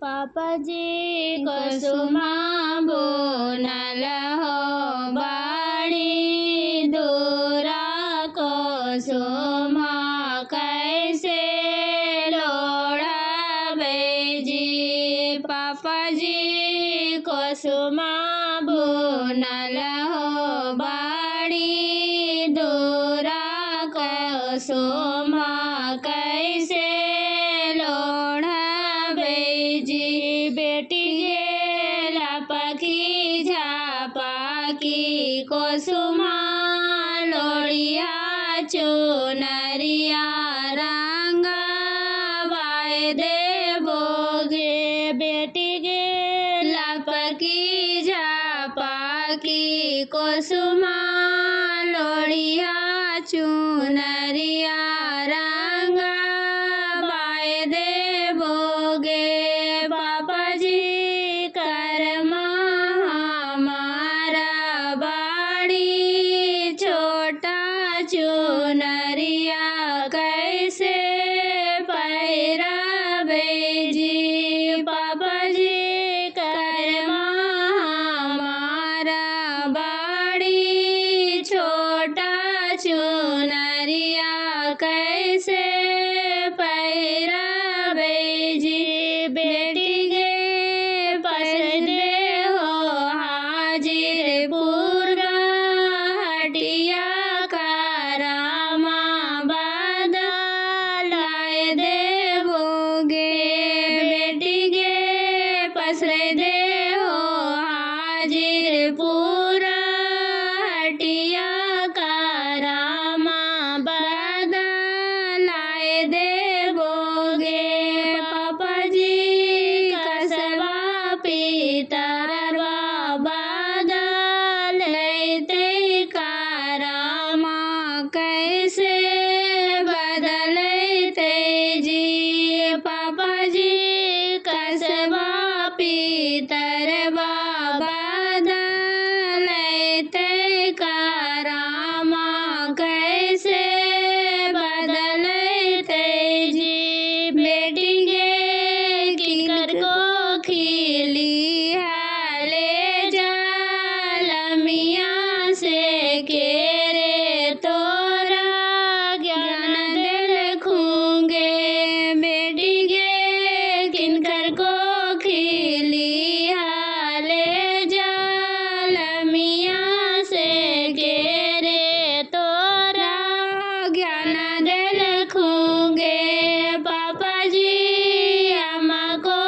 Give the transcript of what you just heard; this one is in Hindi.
पापा जी कुसुमा बुनल हो बाड़ी दूरा कुसुमा कैसे लोढ़ावे जी। पापा जी कुसुमा बुनल हो बाड़ी दूरा कुसुमा कैसे लोढ़ावे जी। बेटी गेला पखी झापा की कुसुमा लोड़िया चुनरिया रंगा वाय देवोगे। बेटी गेला पखी झापा की कुसुमा लोड़िया चुनरिया रंगा वाय देवोगे। पापा जी कर्मा हमारा बाड़ी छोटा चुनरिया कैसे पैरावे जी। पापा जी कर्मा हमारा बाड़ी छोटा चुनरिया कैसे पैरावे जी। बेटी गे पसंदे हो हाजिरपुर हटिया करामाबाद लाए देवोगे। बेटी गे पसंदे हो हाजिरपुर हटिया करामाबाद लाए देवोगे। पापा जी कसवा पीतरवा बादल लेते कारामा कैसे बदलते जी। पापा जी कसवा पीतरवा बादल लेते कारामा कैसे बदलते जी। बेटी गे किकर को खिली हाले जालमिया से केरे तोरा ज्ञान दिल खूंगे। बेटी गे किनकर को खिली हाले जालमिया से केरे तोरा ज्ञान दिल खूंगे। पापा जी हमको